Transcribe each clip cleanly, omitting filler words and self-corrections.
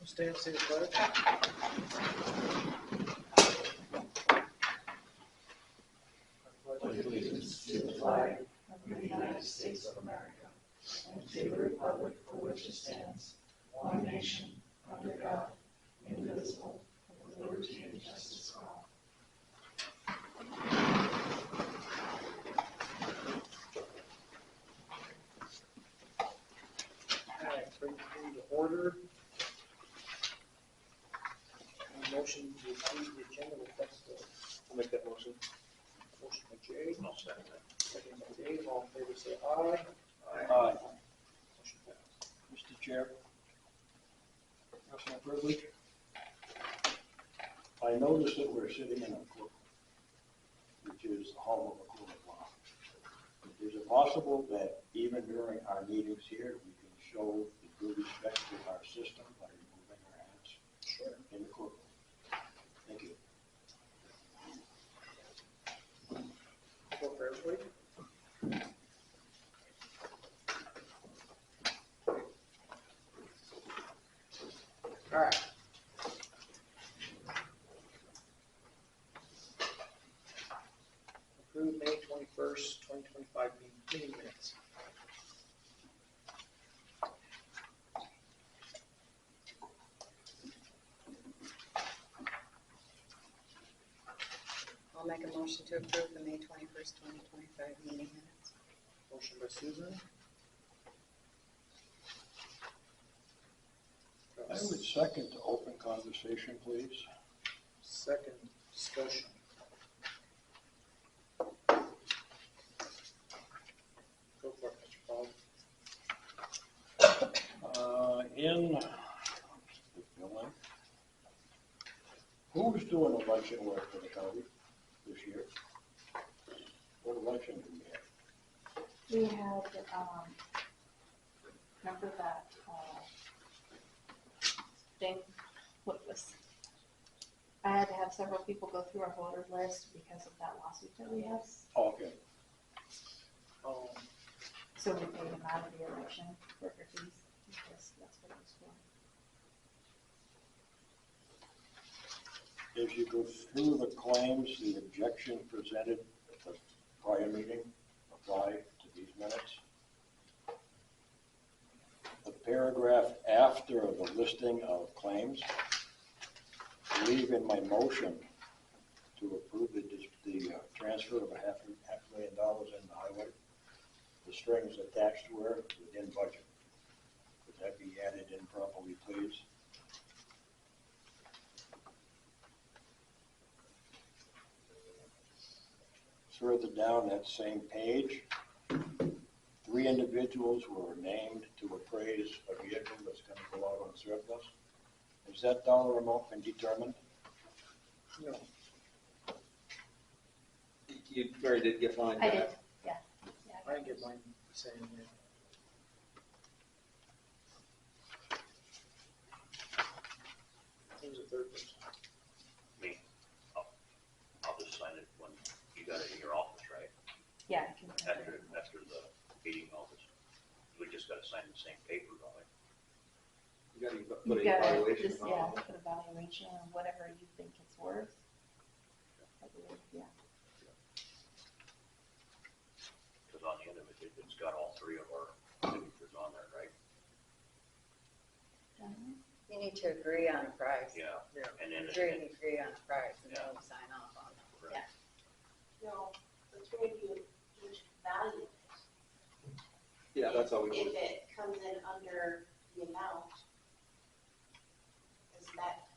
Stand, say the pledge. Pledge allegiance to the flag of the United States of America and to the republic for which it stands, one nation, under God, indivisible, with liberty and justice for all. Alright, bring things to order. Motion to approve the agenda with text. I'll make that motion. Motion by Jay. I'll second that. Second by Dave. All in favor say aye. Aye. Motion passed. Mr. Chair, personal privilege. I noticed that we're sitting in a court, which is the home of a court of law. Is it possible that even during our meetings here, we can show the due respect to our system by removing our hats Sure. in the courtroom? Thank you. Go for everybody. All right. Approved May 21st, 2025 meeting minutes. I'll make a motion to approve the May 21st, 2025 meeting minutes. Motion by Susan. I would second to open conversation, please. Second discussion. Go for it, Mr. Paul. In the billing, who's doing election work for the county this year? What election do we have? We had, remember that, thing, what was, I had to have several people go through our voter list because of that lawsuit that we have. Oh, okay. So we paid them out of the election worker fees because that's what it was for. As you go through the claims, the objection presented at the prior meeting apply to these minutes. The paragraph after the listing of claims, leave in my motion to approve the transfer of $500,000 in the highway. The strings attached were within budget. Could that be added in properly, please? Further down that same page, 3 individuals were named to appraise a vehicle that's going to go out on surplus. Has that dollar amount been determined? No. You already did get mine I back. did, yeah. I didn't get mine saying that. Who's the third person? Me. I'll just sign it when you got it in your office, right? Yeah, I can. After the meeting office. We just gotta sign the same paper, don't we? You gotta put You've an got to evaluation just, on yeah, it. put evaluation on whatever you think it's worth. I believe, yeah. Cause on the end of it, it's got all 3 of our signatures on there, right? You need to agree on a price. Yeah. Yeah. And then, You agree on a price and Yeah. then you sign off on it. Correct. No, it's going to be each value. Yeah, that's how we If do it. it comes in under the amount, is that,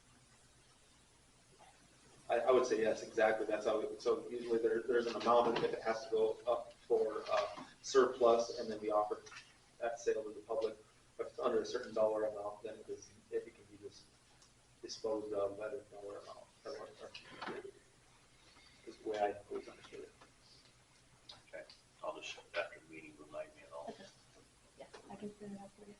I would say yes, exactly. That's how we, so usually there's an amount and if it has to go up for surplus and then be offered at sale to the public. If it's under a certain dollar amount, then it can be just disposed of at a dollar amount. Is the way I always understood it. okay, I'll just, after the meeting, remind me and all. Yeah, I can print it out for you.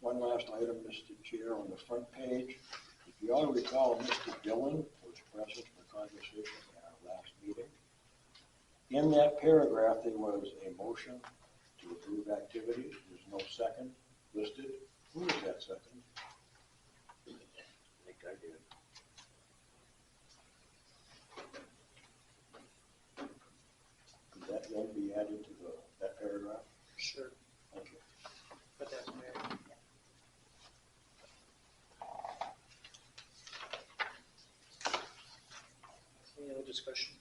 One last item, Mr. Chair, on the front page. If you all recall, Mr. Dillon was present for conversation at our last meeting. In that paragraph, there was a motion to approve activities. There's no second listed. Who is that second. I think I did. Could that then be added to that paragraph? Sure, Okay. but that's Mary. Any other discussion?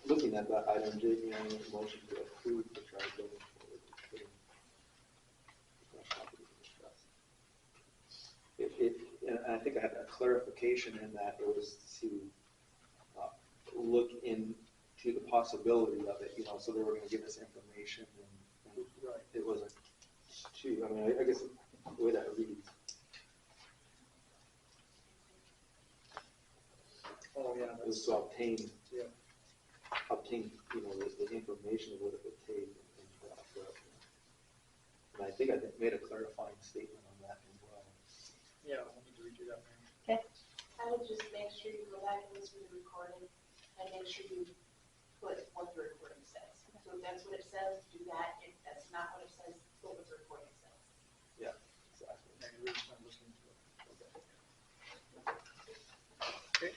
Looking at that item, Jamie, I make a motion to approve the trial going forward. And I think I had a clarification in that it was to look into the possibility of it, so they were gonna give us information and Right. it wasn't too, I guess the way that reads. Oh, yeah, It was that's, to obtain, yeah. the information of what it would take. And I think I made a clarifying statement on that as well. Yeah, we'll need to redo that, Mary. I would just make sure you go back and listen to the recording and make sure you put what the recording says. So if that's what it says, do that. If that's not what it says, put what the recording says. Exactly. Yeah, you really just want to listen to it. Okay.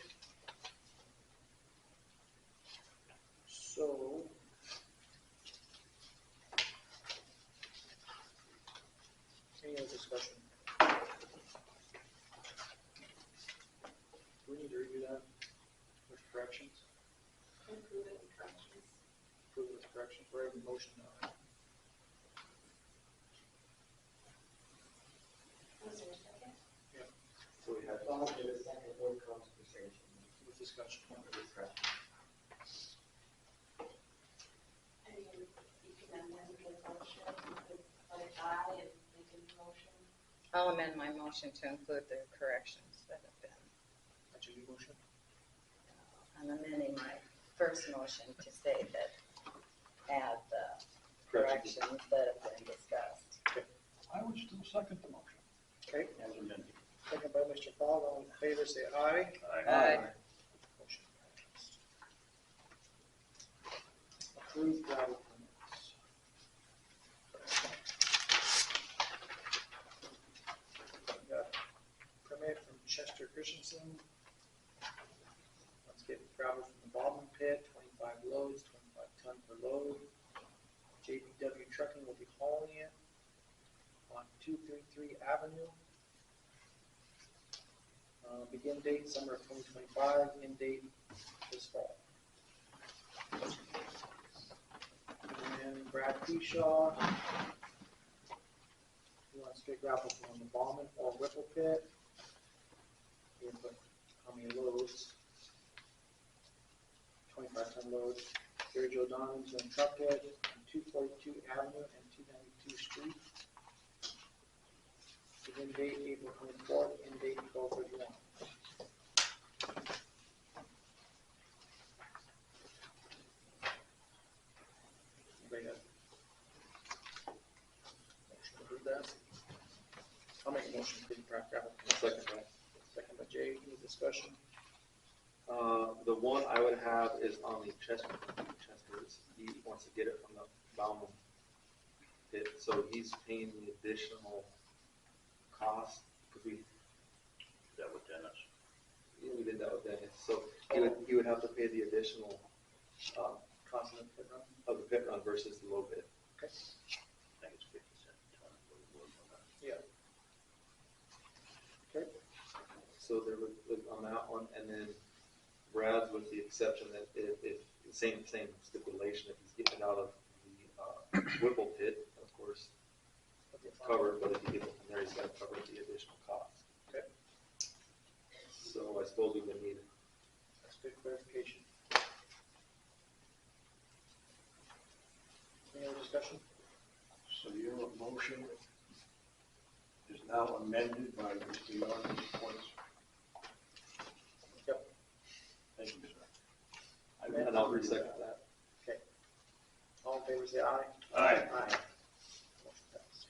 So. Any other discussion? Do we need to review that with corrections? Improve it with corrections. Approve with corrections, we're having a motion now. Was there a second? So we had, With discussion. I mean, you can amend the motion, you could let it die and make a new motion. I'll amend my motion to include the corrections that have been. That's your new motion? I'm amending my first motion to say that add the corrections that have been discussed. I would still second the motion. Okay, As amended. second by Mr. Fogg, all in favor, say aye. Aye. Motion passed. Approved gravel permits. We got permit from Chester Christensen. Let's get gravel from the bottom pit, 25 loads, 25 ton per load. JPW Trucking will be hauling it on 233 Avenue. Begin date summer of 2025, end date this fall. And Brad Keyshaw, he wants straight gravel from the Ballman or Whipple pit. He put how many loads? 25 ton loads. Gary Joe Donovan's gonna truck it on 242 Avenue and 292 Street. Begin date April 24th, end date 12/31. Anybody got motion to approve that? I'll make a motion to approve the gravel. second that. Second by Jay, any discussion? The one I would have is on the Chester's, he wants to get it from the Bauman pit, so he's paying the additional cost, because we That with Dennis. did that with Dennis, so he would have to pay the additional, Cost of the pit run? of the pit run versus the low bid. I think it's 50 cents a ton. What it was on that. Yeah. Okay. So there was on that one, and then Brad's with the exception that if same stipulation, if he's getting out of the Whipple pit, of course, it's covered, but if he gets it from there, he's got to cover the additional cost. Okay. So I suppose we would need it. That's good clarification. Any other discussion? So your motion is now amended by Mr. Yarn's points. Yep. Thank you, sir. And I'll resecond that. Okay. All in favor, say aye. Aye. Aye. Motion passed.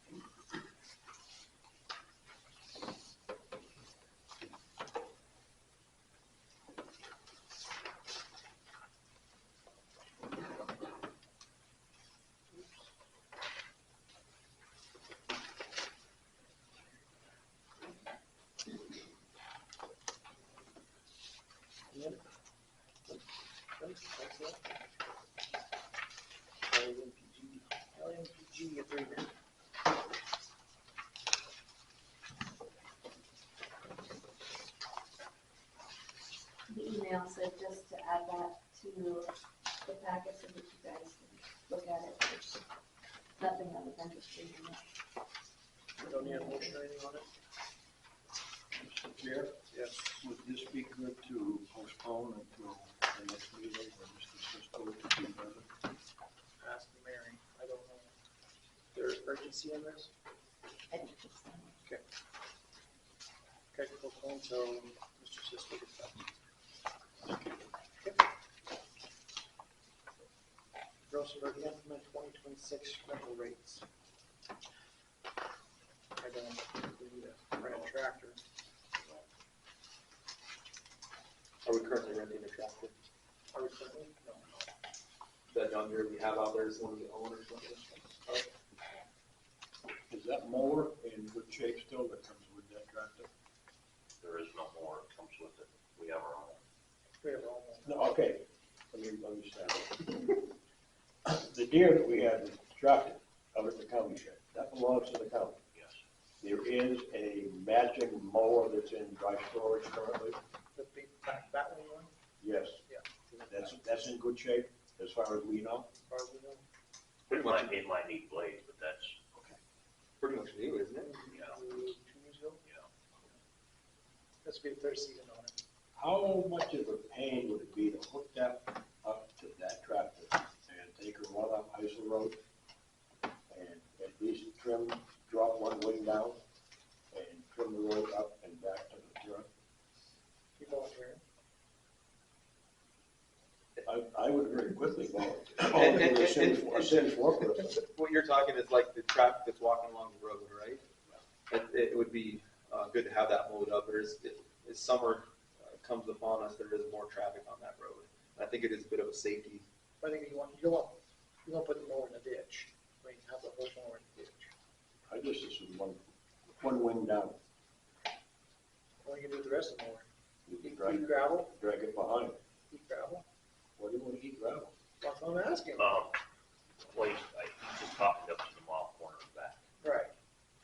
said just to add that to the packet so that you guys can look at it. There's nothing other than just reading it. We don't need a motion or anything on it? Mr. Chair, Yes. would this be good to postpone until the next meeting or Mr. Cisco to be present? Ask Mary, I don't know. There's urgency in this? I think it's, Okay, postpone until Mr. Cisco gets back. Okay. Rosenberg, implement 2026 rental rates. I don't think we need a rent a tractor. Are we currently renting a tractor? Are we currently? No. That younger we have out there is one we own or something? Is that mower in good shape still that comes with that tractor? There is no more, it comes with it. We have our own. We have all. No, okay, let me understand. The deer that we had was tractor out at the county shed, that belongs to the county. Yes. There is a matching mower that's in dry storage currently. The big Bakley one? Yes, Yeah. that's in good shape as far as we know. As far as we know. Pretty much, It might need blades, but that's, pretty much new, isn't it? you know, 2 years ago? you know. That's be the third season on it. How much of a pain would it be to hook that up to that tractor and take her one up Heisel Road and at least drop one wing down and trim the road up and back to the front? You volunteering? I would very quickly And- volunteer a city foreperson. What you're talking is like the traffic that's walking along the road, right? It would be good to have that mowed up. As summer comes upon us, there is more traffic on that road. I think it is a bit of a safety. I think you don't want to put the mower in the ditch. I mean, have the whole mower in the ditch. I just assume one wing down. What are you gonna do with the rest of the mower? You can Eat drag gravel? it behind. Eat gravel? What do you want to eat gravel? That's what I'm asking. Place, he's just talking up to the mile corner and back. Right.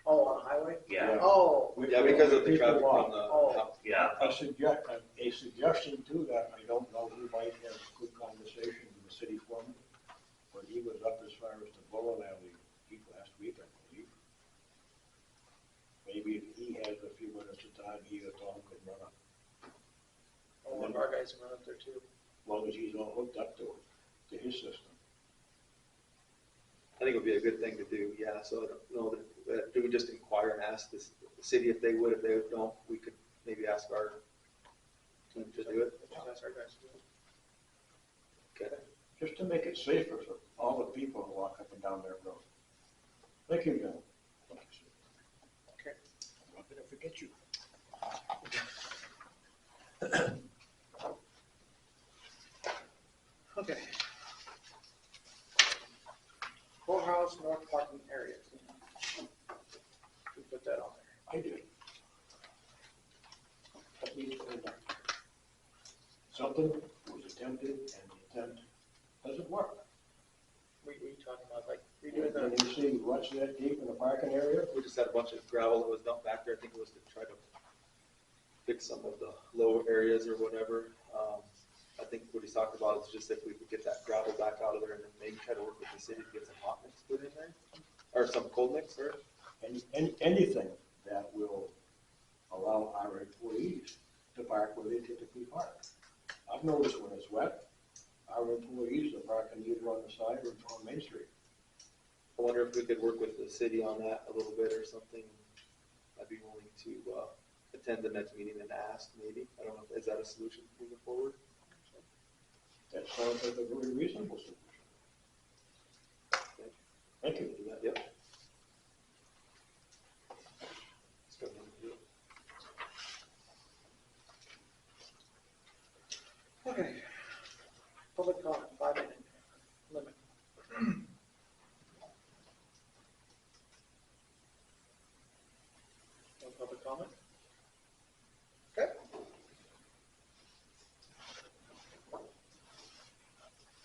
Oh, on the highway? Yeah, Oh, Yeah, because of the People traffic walk. on the. Oh. yeah. A suggestion to that, I don't know who might have good conversation with the city foreman, but he was up as far as the bowling alley last week, I believe. Maybe if he has a few minutes of time, he or Tom could run up, one of our guys can run up there too. as long as he's all hooked up to it, to his system. I think it would be a good thing to do, yeah, so I don't know that, do we just inquire and ask the city if they would, if they don't, we could maybe ask our team to do it? Just ask our guys to do it. Okay. Just to make it safer for all the people who walk up and down that road. Thank you, John. Okay. I'm not gonna forget you. Okay. Courthouse north parking areas. We put that on there. I did. That needs to be done. Something was attempted and the attempt doesn't work. We talking about like redoing Can the, you see what's that deep in the parking area? We just had a bunch of gravel that was dumped back there, I think it was to try to fix some of the low areas or whatever. I think what he's talked about is just if we could get that gravel back out of there and then maybe try to work with the city to get some hot mix put in there, or some cold mix, or. Anything that will allow our employees to park where they typically park. I've noticed when it's wet, our employees are parking either on the side or on Main Street. I wonder if we could work with the city on that a little bit or something. I'd be willing to attend the next meeting and ask maybe. I don't know, is that a solution moving forward? That sounds like a very reasonable solution. Thank you. Do that, yep. Let's go ahead and do it. okay. Public comment, 5-minute limit. No public comment? Okay.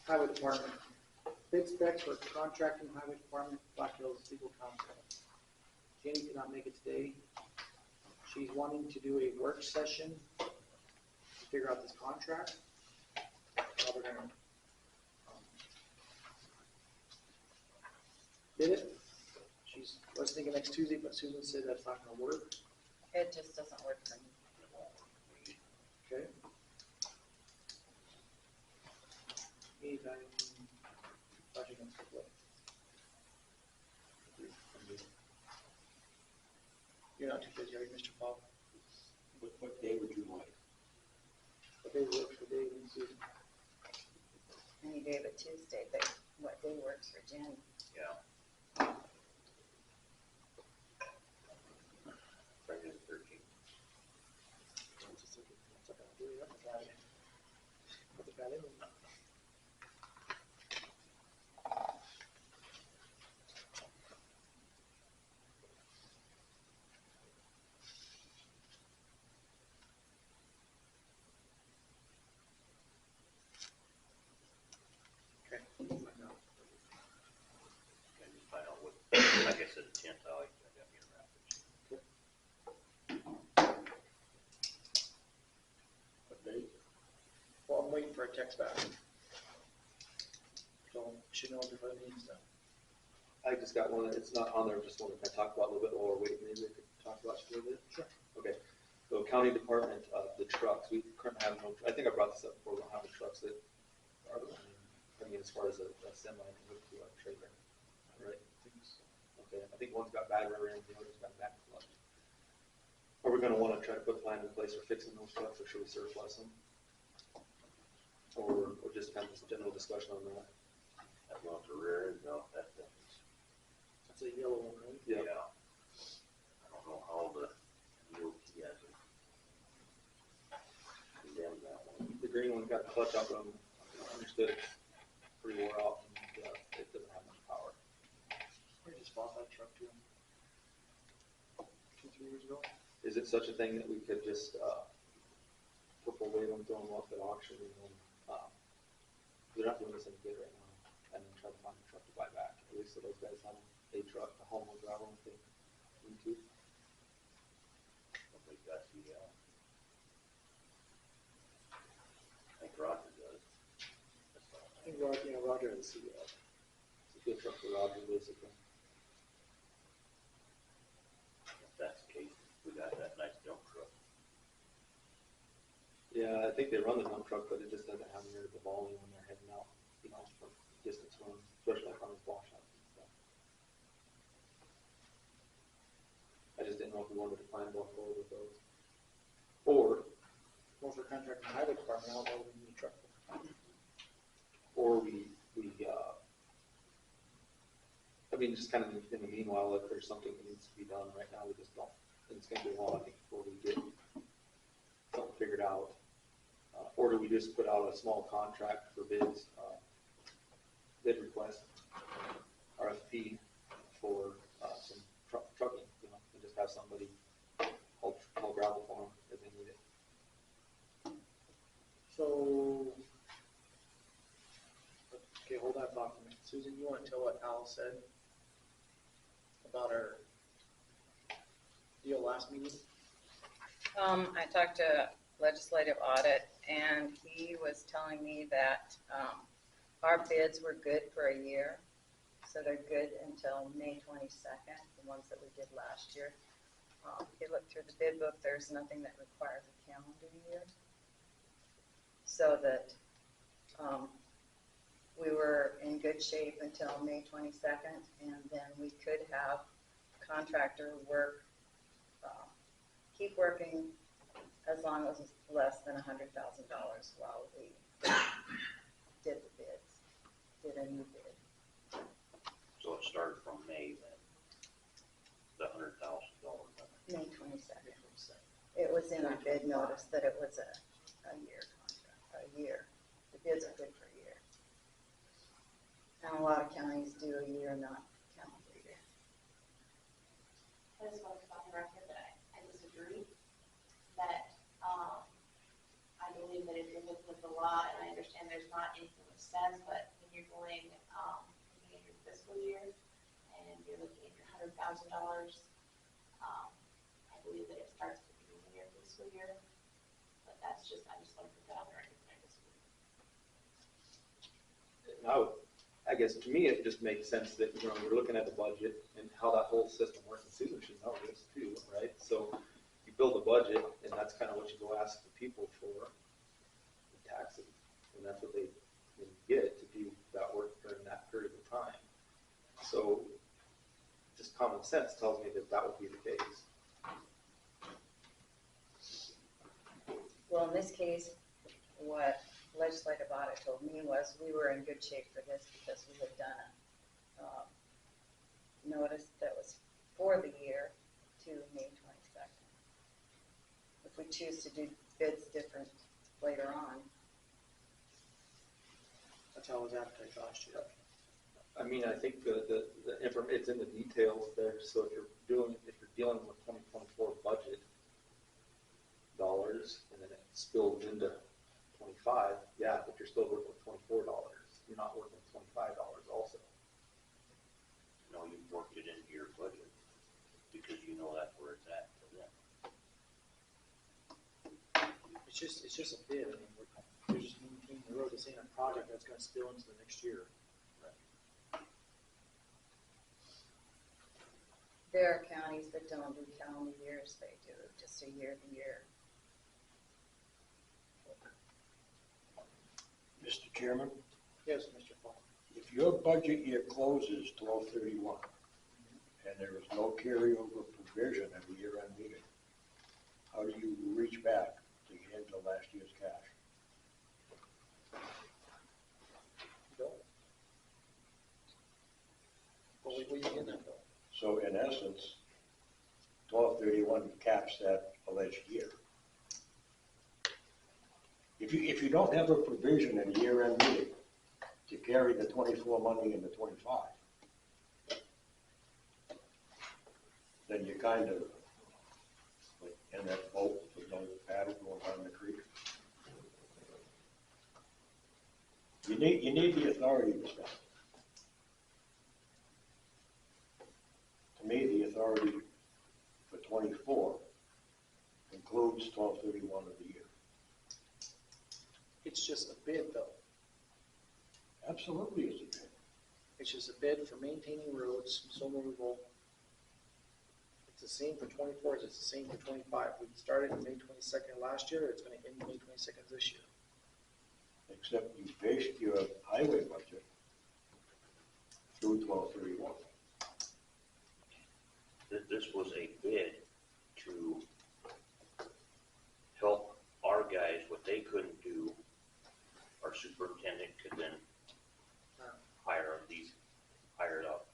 Highway Department. Bid specs for contracting Highway Department, Black Hills Legal Counsel. Jenny could not make it today. She's wanting to do a work session to figure out this contract. how they're gonna bid it. I was thinking next Tuesday, but Susan said that's not gonna work. It just doesn't work for me. Okay. Anytime, budget next week. You're not too busy, are you, Mr. Paul? What day would you like? What day works for Dave and Susan? Any day but Tuesday, but what day works for Jen? Yeah. Friday the 13th. Okay. Can you find out what, like I said, the 10th, I got me around. What day? Well, I'm waiting for a text back. So, should know before the meeting's done. I just got one, it's not on there, just wanted to talk about a little bit while we're waiting, maybe we could talk about it a little bit. Sure. Okay, so county department, the trucks, we currently have no, I think I brought this up before, we don't have the trucks that are, I mean, as far as a semi, hooked to a trailer, right? Okay, I think one's got battery rims, the other's got back clutch. Are we gonna wanna try to put a plan in place for fixing those trucks, or should we surplus them? Or just kind of this general discussion on that? That one to rear end, no, that's. That's a yellow one, right? Yeah. I don't know how the DOT has it. Condemn that one. The green one got a clutch up on, understood it's pretty wore out, and it doesn't have much power. We just bought that truck too. 2-3 years ago. Is it such a thing that we could just, purple wave them, throw them up at auction, and then, they're not doing this in a bid right now, and then try to find a truck to buy back, at least so those guys have a truck, a home with gravel, if they need to. What they got the, I think Roger does. That's all. I think Roger and the CEO. It's a good truck for Roger, basically. If that's the case, we got that nice dump truck. Yeah, I think they run the dump truck, but it just doesn't have near the volume when they're heading out, for distance runs, especially like on these washouts and stuff. I just didn't know if we wanted to plan going forward with those. Or For contract and highway department, how about we need a truck? I mean, just kind of in the meanwhile, if there's something that needs to be done right now, we just don't, and it's gonna be a while, I think, before we get something figured out. Or do we just put out a small contract for bids, bid request, RFP for, some trucking, and just have somebody haul gravel for them if they need it. So, okay, hold that thought for me. Susan, you want to tell what Al said about our deal last meeting? I talked to legislative audit, and he was telling me that, our bids were good for a year. So they're good until May 22nd, the ones that we did last year. If you look through the bid book, there's nothing that requires a calendar year. So that, we were in good shape until May 22nd, and then we could have contractor work, keep working as long as it's less than $100,000 while we did the bids, did a new bid. So it started from May then, the $100,000 limit. May 22nd. It was in our bid notice that it was a year contract, a year. The bids are good for a year. And a lot of counties do a year, not calendar year. I just want to put on the record that I disagree, that, I believe that if you're looking at the law, and I understand there's not anything that says, but when you're going, looking at your fiscal year, and you're looking at your $100,000, I believe that it starts at the beginning of your fiscal year, but that's just, I just want to put that on the record, that I disagree. I guess to me, it just makes sense that, you're looking at the budget and how that whole system works, and Susan should know this too, right? So you build a budget, and that's kind of what you go ask the people for, the taxes, and that's what they get to do that work during that period of time. So just common sense tells me that that would be the case. Well, in this case, what legislative audit told me was we were in good shape for this because we had done a notice that was for the year to May 22nd. If we choose to do bids different later on, That's how it was advertised last year. I mean, I think it's in the details there, so if you're dealing with 2024 budget dollars, and then it spills into 25, yeah, but you're still working with $24. You're not working with $25 also. No, you've worked it into your budget because you know that's where it's at for them. It's just a bid. I mean, we're just maintaining the road. This ain't a project that's gonna spill into the next year. there are counties that don't do calendar years, they do just a year to year. Mr. Chairman, Yes, Mr. Paul. if your budget year closes 12/31 and there is no carryover provision at the year-end meeting, how do you reach back to get into last year's cash? Bill? Well, we get that though. So in essence, 12/31 caps that alleged year. If you don't have a provision in the year-end meeting to carry the 24 money into 25, then you kind of like in that boat with no paddle going down the creek. You need the authority to spend. To me, the authority for 24 includes 12/31 of the year. It's just a bid though. Absolutely, it's a bid. It's just a bid for maintaining roads, snow removal. It's the same for 24 as it's the same for 25. We started May 22nd last year, it's gonna end May 22nd this year. Except you based your highway budget through 12/31. This was a bid to help our guys, what they couldn't do, our superintendent could then hire it up.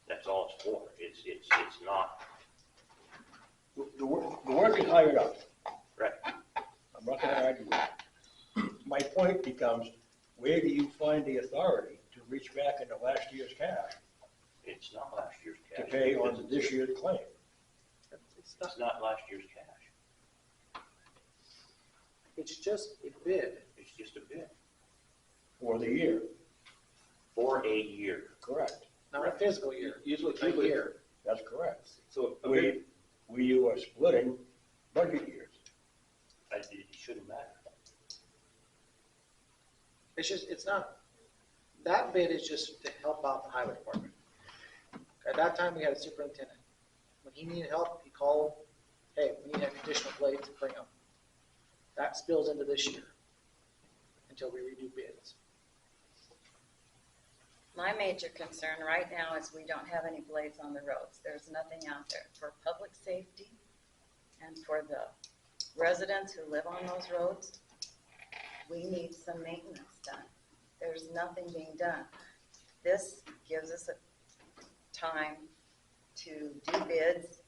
That's all it's for. It's not, The work is hired up. right, I'm not going to argue with that. My point becomes, where do you find the authority to reach back into last year's cash it's not last year's to cash. pay on this year's claim? It's not last year's cash. It's just a bid. It's just a bid For the year? for a year. Correct. Not a fiscal year, Usually, a year. That's correct. So a bid, We are splitting budget years. It shouldn't matter. It's not, that bid is just to help out the highway department. At that time, we had a superintendent. When he needed help, he called, hey, we need additional blades, bring them. That spills into this year until we redo bids. My major concern right now is we don't have any blades on the roads. There's nothing out there for public safety and for the residents who live on those roads. We need some maintenance done. There's nothing being done. This gives us a time to do bids,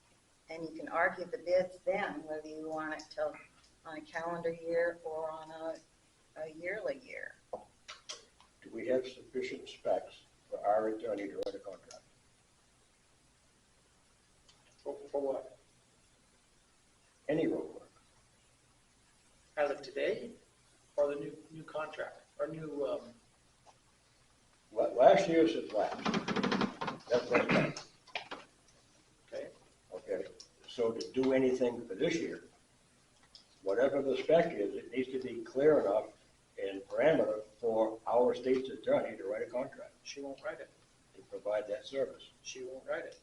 and you can argue the bids then, whether you want it till on a calendar year or on a yearly year. Do we have sufficient specs for our attorney to write a contract? For what? Any road work? As of today, or the new contract, or new, Last year's is last. That's what it is. okay? Okay, so to do anything for this year, whatever the spec is, it needs to be clear enough and parameter for our state's attorney to write a contract She won't write it. to provide that service, She won't write it.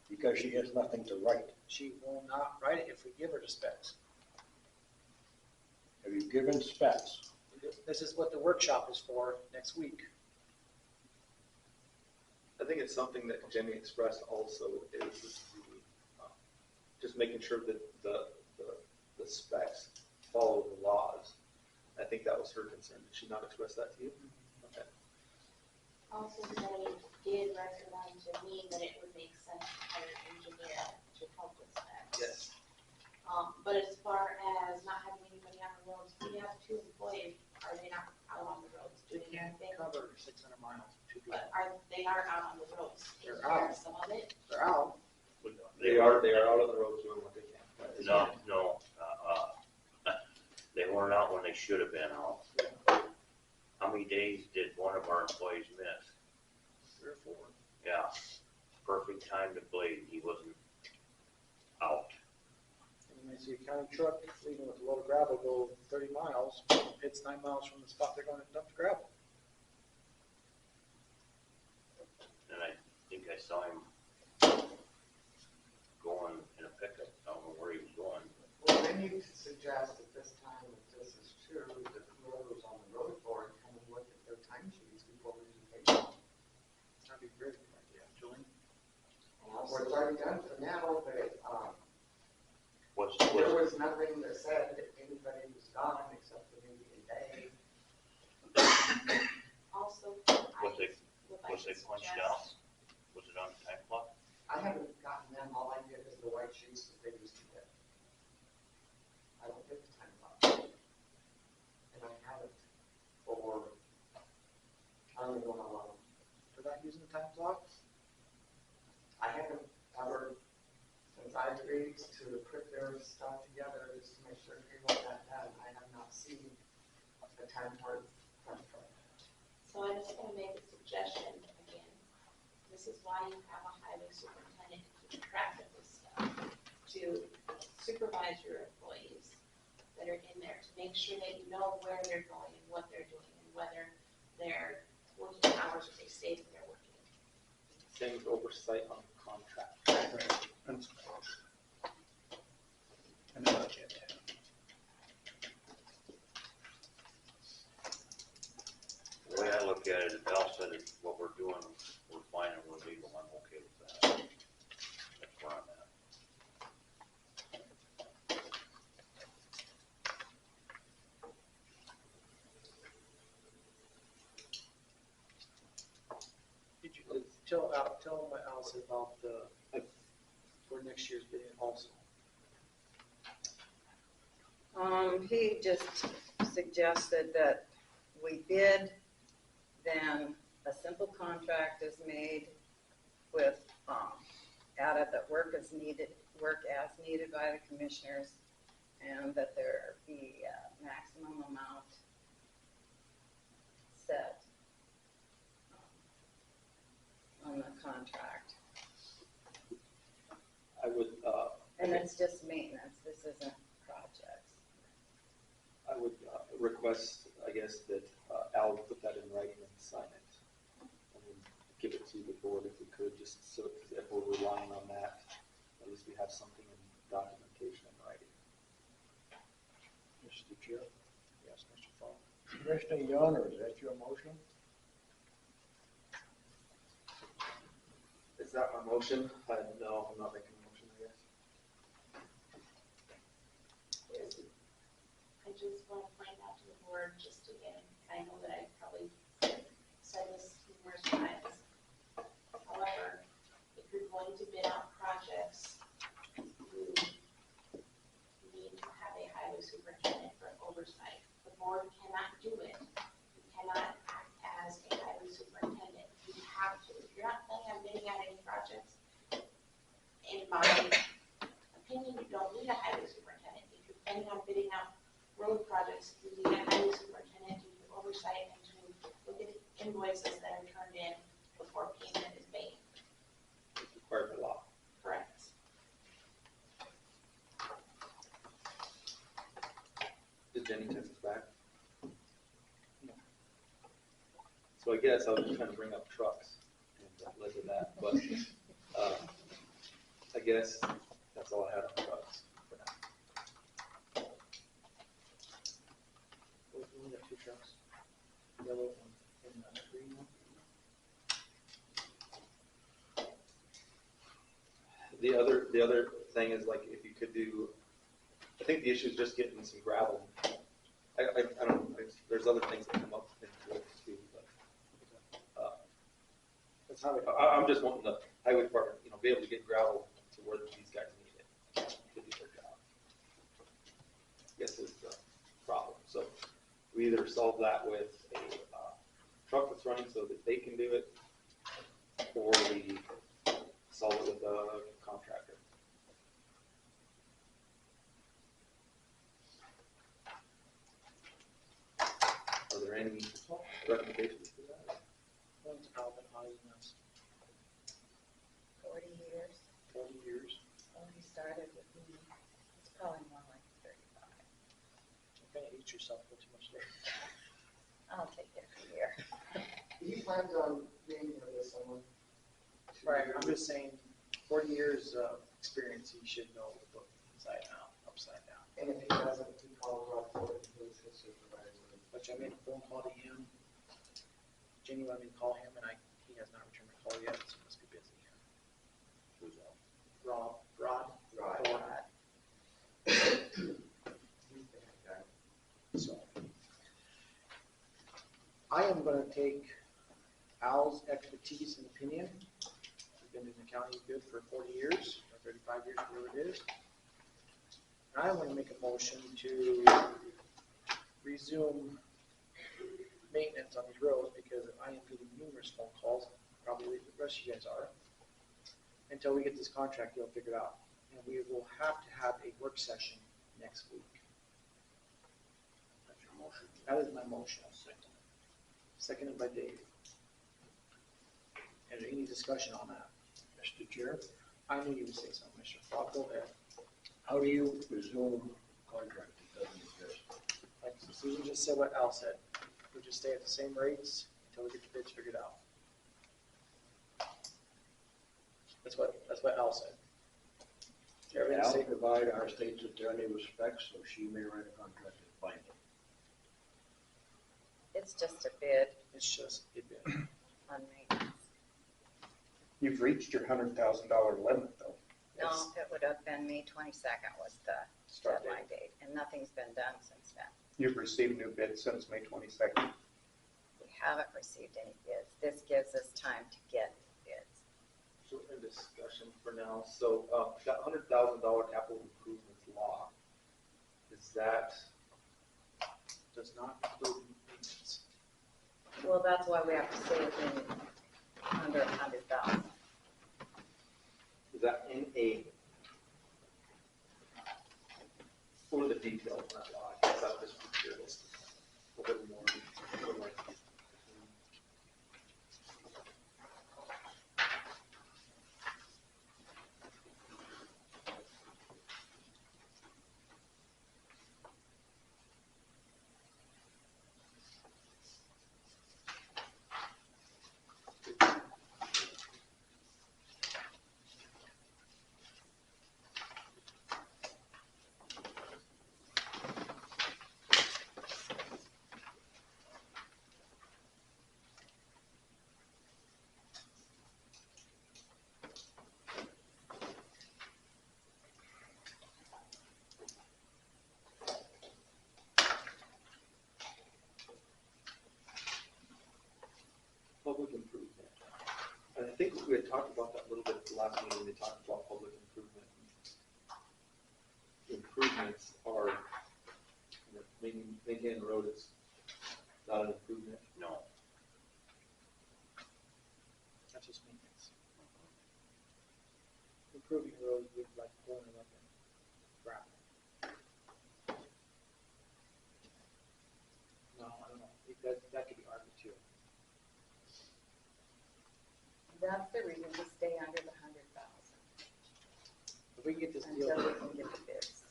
because she has nothing to write. She will not write it if we give her the specs. Have you given specs? This is what the workshop is for next week. I think it's something that Jenny expressed also is just making sure that the specs follow the laws. I think that was her concern. Did she not express that to you? Okay. Also, they did recommend to me that it would make sense to hire an engineer to help with that. Yes. But as far as not having anybody on the roads, we have 2 employees, are they not out on the roads doing Can't anything? cover 600 miles, 2 people. But they are out on the roads. They're Is there out. some of it? They're out. They are out on the road doing what they can. No, they weren't out when they should have been out. How many days did one of our employees miss? 3 or 4. Yeah, perfect time to blade, he wasn't out. And you may see a county truck leaving with a load of gravel go 30 miles, hits 9 miles from the spot they're going to dump the gravel. And I think I saw him going in a pickup, I don't know where he was going. Well, they need to suggest at this time, if this is true, that whoever's on the road board come and look at their time sheets before we do pay them. That'd be a very good idea. Julie? I Well, it's also, already done for now, but Was, there was nothing that said that anybody was gone except for maybe a day. also, Was it- would was like it to punched suggest, out? Was it on the time clock? I haven't gotten them, all I get is the white sheets that they used to get. I don't get the time clock. And I haven't for, I don't know how long. They're not using the time clock? I haven't ever, since I agreed to put their stuff together, just to make sure they got that done, I have not seen a time card from her. so I'm just gonna make a suggestion again. This is why you have a highway superintendent to keep track of this stuff, to supervise your employees that are in there, to make sure that you know where they're going and what they're doing, and whether they're working hours or they say that they're working. Same with oversight on the contract. And the budget. The way I look at it, if Al said it, what we're doing, we're fine and we're legal, I'm okay with that. That's where I'm at. Did you tell Alice about the, for next year's bidding also? He just suggested that we bid, then a simple contract is made with, added that work as needed by the commissioners, and that there be a maximum amount set on the contract. I would, And it's just maintenance, this isn't projects. I would request, I guess, that Al would put that in writing and sign it. And then give it to the board if we could, just so if we're relying on that, at least we have something in documentation in writing. Mr. Chair, Yes, Mr. Fall. Commissioner Yonner, is that your motion? Is that my motion? No, I'm not making a motion, I guess. I just want to point out to the board, just again, I know that I probably said this numerous times. However, if you're going to bid out projects, you need to have a highway superintendent for oversight. The board cannot do it. You cannot act as a highway superintendent. You have to. If you're not planning on bidding out any projects, in my opinion, you don't need a highway superintendent. If you're planning on bidding out road projects, you need a highway superintendent to do oversight and to look at invoices that are turned in before payment is made. It's required by law. Correct. Did Jenny text us back? So I guess I was just trying to bring up trucks and that led to that, but, I guess that's all I had on trucks for now. We only got 2 trucks. Yellow and green one. The other thing is like if you could do, I think the issue is just getting some gravel. I don't know, there's other things that come up in work too, but, That's how we. I'm just wanting the highway department, be able to get gravel to where these guys need it to do their job. I guess is the problem. So we either solve that with a truck that's running so that they can do it, or we solve it with a contractor. Are there any recommendations for that? One's Alvin Hawes, 40 years. 40 years. Oh, he started with me. It's probably more like 35. You're gonna eat yourself for too much later. I'll take it a year. He plans on being here this summer. Right, I'm just saying, 40 years of experience, he should know the book inside out, upside down. And if he doesn't, he calls Rob Ford, who's his supervisor. Which I made a phone call to him. Jenny wanted me to call him, and he has not returned my call yet, so he must be busy. Who's that? Rod. Right. Ford. He's the head guy. So I am gonna take Al's expertise and opinion. He's been in the county good for 40 years, or 35 years, whatever it is. And I want to make a motion to resume maintenance on these roads because I am getting numerous phone calls, probably the rest of you guys are, until we get this contract deal figured out. And we will have to have a work session next week. That's your motion. That is my motion. Seconded by Dave. Is there any discussion on that? Mr. Chair, I knew you would say something, Mr. Fogg, go ahead. how do you resume contract that doesn't exist? Like Susan just said what Al said. We'll just stay at the same rates until we get the bids figured out. That's what Al said. Everything Now say- provide our state's attorney with specs, so she may write a contract that's binding. It's just a bid It's just a bid. on maintenance. You've reached your $100,000 limit though. No, it would have been May 22nd was the Start date. deadline date, and nothing's been done since then. You've received new bids since May 22nd. We haven't received any bids. This gives us time to get bids. So in discussion for now, so, that $100,000 capital improvements law, is that, Does not include maintenance. Well, that's why we have to say it's in under 100,000. is that in a, what are the details on that law? I guess I was just curious. A little bit more. Public improvement. And I think we had talked about that a little bit at the last meeting, they talked about public improvement. Improvements are, maintaining the road is not an improvement. No. That's just maintenance. Improving roads with like pouring them up in gravel. No, I don't know. That could be argued too. That's the reason to stay under the 100,000 If we get this deal, until we can get the bids.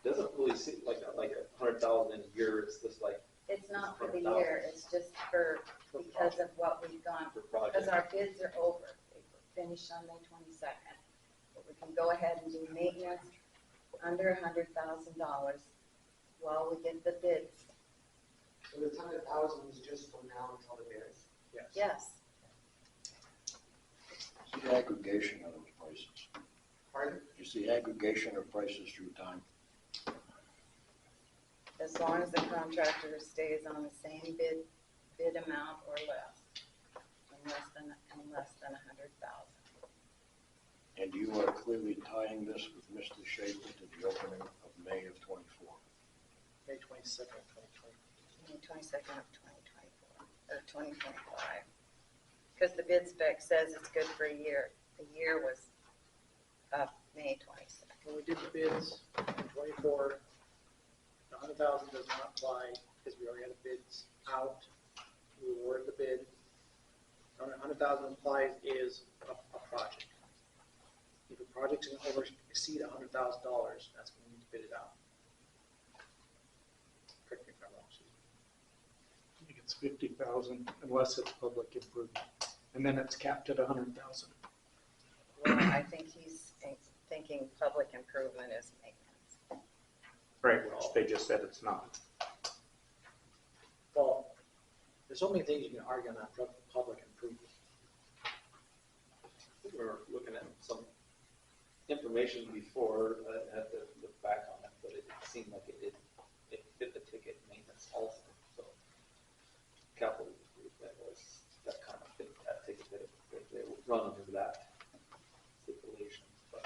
Doesn't really seem like a 100,000 in a year, it's just like It's not for the year, it's just for, because of what we've gone, For because project. our bids are over. They finish on May 22nd. But we can go ahead and do maintenance under $100,000 while we get the bids. So the 100,000 is just from now until the bids? Yes. Yes, It's the aggregation of those prices. Pardon? It's the aggregation of prices through time. as long as the contractor stays on the same bid amount or less, and less than 100,000. And you are clearly tying this with Mr. Schaefer to the opening of May of '24. May 22nd, 2020. May 22nd of 2024, or 2025. Because the bid spec says it's good for a year. The year was May 22nd. When we did the bids in 24, the 100,000 does not apply because we already had the bids out. We awarded the bid. The 100,000 applies is a project. If a project's going to exceed $100,000, that's when we need to bid it out. Correct me if I'm wrong, Susan. I think it's 50,000 unless it's public improvement. And then it's capped at 100,000. Well, I think he's thinking public improvement is maintenance. Right, which they just said it's not. Well, there's so many things you can argue on that public improvement. We were looking at some information before, I had to look back on it, but it seemed like it fit the ticket maintenance also, so. Capital, that kind of fit that ticket, that they would run under that stipulation, but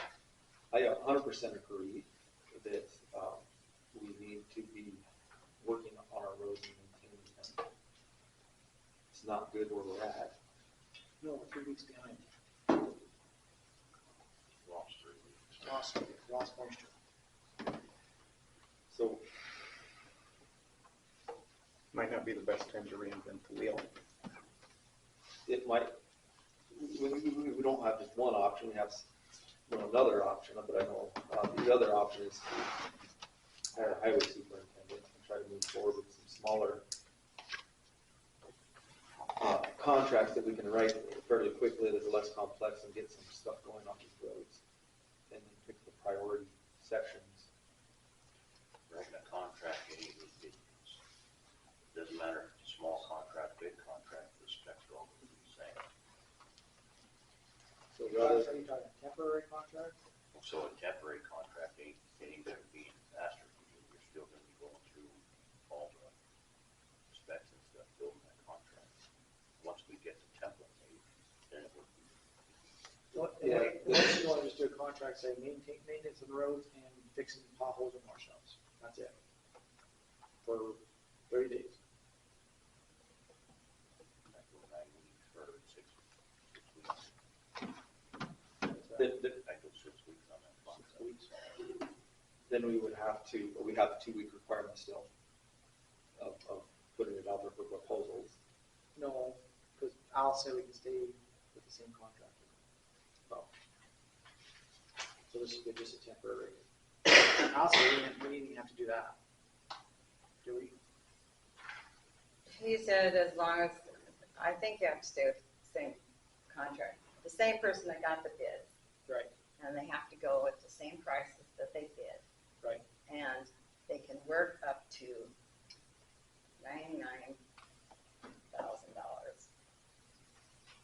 I 100% agree that, we need to be working on our roads and maintaining them. It's not good where we're at. No, 3 weeks behind. Lost 3 weeks. Lost moisture. So Might not be the best time to reinvent the wheel. it might, we don't have just one option, we have another option, but I know, the other option is to hire a highway superintendent and try to move forward with some smaller contracts that we can write fairly quickly, that are less complex, and get some stuff going on these roads. And then pick the priority sections. Writing a contract, doesn't matter if it's a small contract, big contract, the specs are all going to be the same. So Are you talking temporary contract? So a temporary contract ain't even going to be faster, because you're still going to be going through all the specs and stuff, building that contract. Once we get the template made, then it would be. Unless you want to just do a contract, say maintenance of the roads and fixing potholes and washouts. That's it. For 30 days. Like 9 weeks or 6 weeks. I go 6 weeks on that contract. 6 weeks. Then we would have to, but we have the 2 week requirement still of putting it out there for proposals. No, because I'll say we can stay with the same contractor. Oh. So this would be just a temporary. I'll say we didn't even have to do that. Do we? He said as long as, I think you have to stay with the same contract, the same person that got the bid, Right, and they have to go with the same prices that they bid. right. And they can work up to $99,000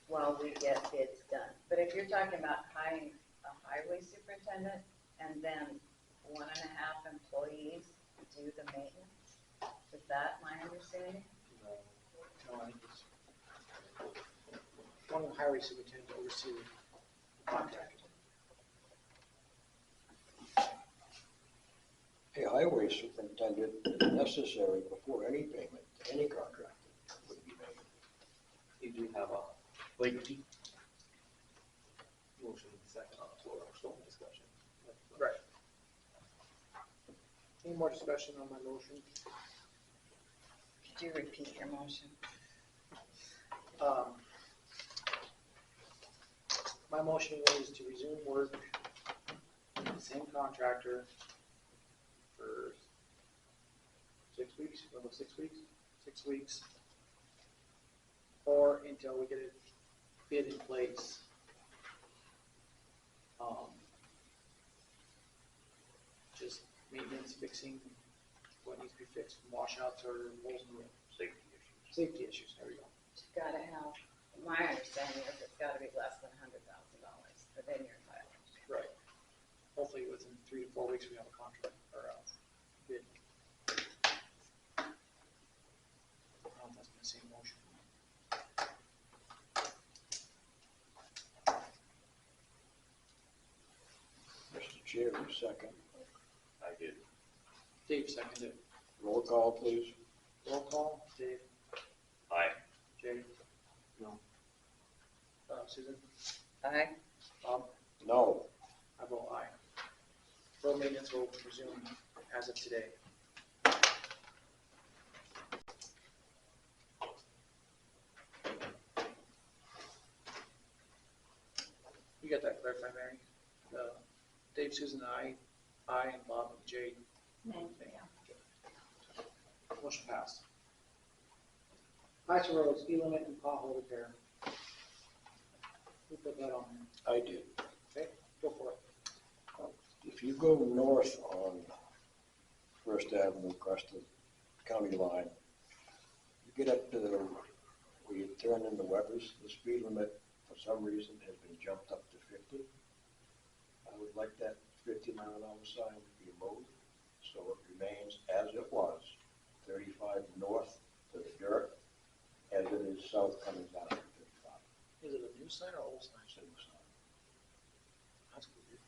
while we get bids done. But if you're talking about hiring a highway superintendent and then 1.5 employees to do the maintenance, is that my understanding? No, I think it's one of the highway superintendents oversee the contract. A highway superintendent is necessary before any payment to any contractor would be made. You do have a Like, motion and second on the floor, we're still in discussion. Right. Any more discussion on my motion? Could you repeat your motion? My motion was to resume work with the same contractor for 6 weeks, 6 weeks? 6 weeks. Or until we get a bid in place. Just maintenance, fixing what needs to be fixed, washouts or holes in the roof. Safety issues. Safety issues, there we go. It's gotta have, my understanding is it's gotta be less than $100,000, but then you're entitled. Right. Hopefully within 3 to 4 weeks, we have a contract or a bid. I don't know if that's the same motion. Mr. Chair, second. I did. Dave seconded. Roll call, please. Roll call, Dave, Aye. Jay? No. Susan? Aye. Bob? No. I vote aye. Road maintenance will resume as of today. You got that clarified, Mary? Dave, Susan, I, and Bob, and Jay. Motion passed. Class roads, speed limit and pothole repair. Who put that on there? I did. Go for it. If you go north on First Avenue across the county line, you get up to where you turn into Weber's, the speed limit for some reason has been jumped up to 50. I would like that 50-mile-an-hour sign to be moved so it remains as it was, 35 north to the dirt, as it is south coming down to 55. Is it a new sign or old sign? Same sign. That's good.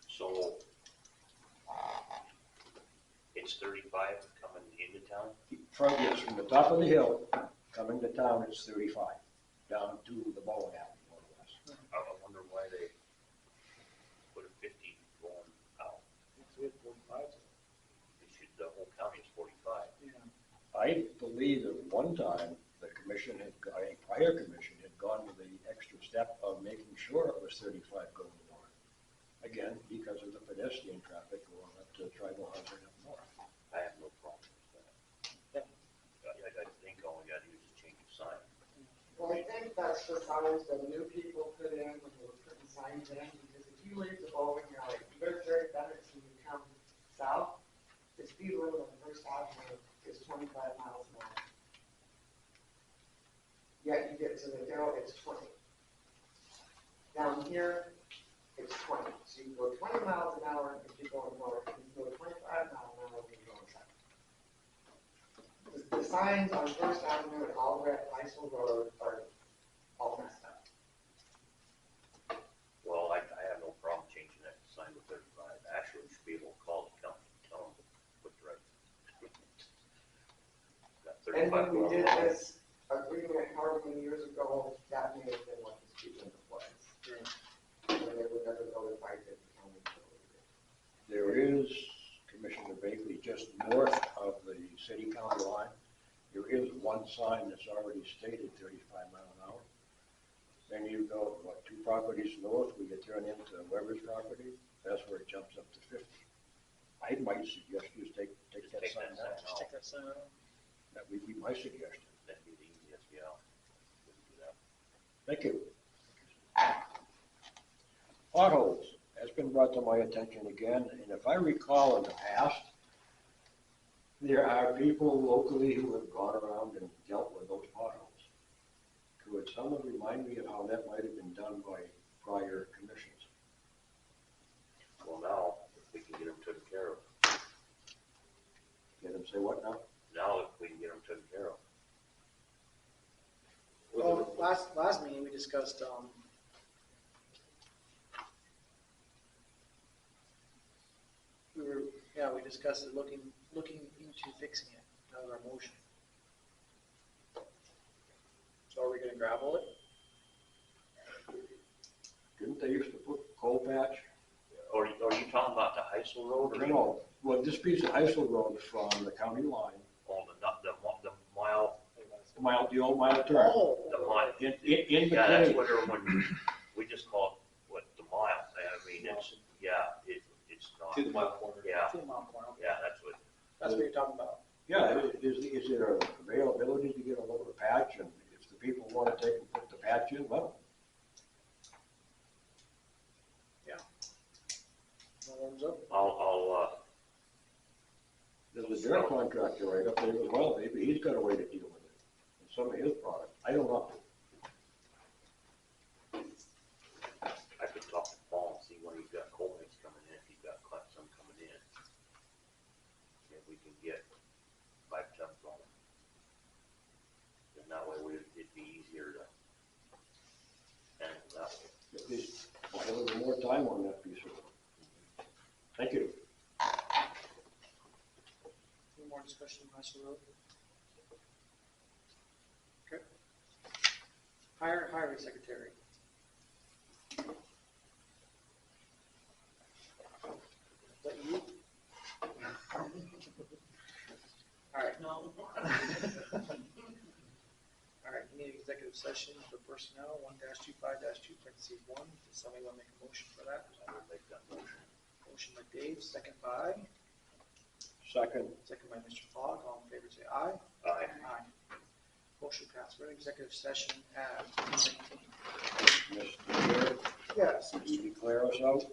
So it's 35 coming into town? Yes, from the top of the hill, coming to town, it's 35, down to the bowling alley, more or less. I wonder why they put a 50 going out. It's 45. The whole county is 45. Yeah. I believe at one time, the commission a prior commission had gone to the extra step of making sure it was 35 going north. Again, because of the pedestrian traffic going up to Tribal Housing up north. I have no problem with that. I think all we gotta do is change the sign. Well, I think that's the signs that new people put in when they were putting signs in, because if you leave the bowling alley, you go to Jerry Bennett's and you come south, the speed limit on First Avenue is 25 miles an hour. Yet you get to the hill, it's 20. Down here, it's 20. So you can go 20 miles an hour if you're going north, and you go 25 miles an hour if you're going south. The signs on First Avenue and all the way up Heisel Road are all messed up. Well, I have no problem changing that sign to 35. Actually, we should be able to call the company, tell them to put the right. Got And 35 when we going did along. this agreement however many years ago, that may have been what the speed limit was. And they would never notify the county. There is, Commissioner Bakley, just north of the city-county line, there is one sign that's already stated 35 mile an hour. Then you go, 2 properties north, where you turn into Weber's property, that's where it jumps up to 50. I might suggest you take that Take sign that out. sign Just take that sign out. That would be my suggestion. That'd be the easiest, yeah. We can do that. Thank you. Potholes has been brought to my attention again, and if I recall in the past, there are people locally who have gone around and dealt with those potholes. Could someone remind me of how that might have been done by prior commissions? Well, now, if we can get them taken care of, Get them say what now? now if we can get them taken care of. Well, last meeting, we discussed, we discussed it, looking into fixing it. That was our motion. So are we gonna gravel it? Didn't they used to put coal patch? Are you talking about the Heisel Road or? No, well, this piece of Heisel Road from the county line, Oh, the mile, the old mile turn, the mile. in Yeah, that's between. what everyone, we just call it, what, the mile. I mean, it's not. To the mile corner. Yeah, 2 mile corner. yeah, that's what, That's what you're talking about. Yeah, is there availability to get a lower patch, and if the people want to take and put the patch in, well, No thumbs up? there's a dirt contractor right up there as well, maybe he's got a way to deal with it, with some of his product, I don't know. I could talk to Paul and see when he's got coal mix coming in, if he's got some coming in. If we can get 5 tons on it. And that way it'd be easier to handle that way. At least buy a little more time on that piece of it. Thank you. Any more discussion on Russell Road? Okay. Hire highway secretary. Is that you? All right. No. All right, we need executive session for personnel, 1-25-2, parentheses 1. Does somebody want to make a motion for that? I would make that motion. Motion by Dave, second by Second. Mr. Fogg. All in favor, say aye. Aye. Aye. Motion passed. We're in executive session at 19. Mr. Chair, Yes. can you declare us out?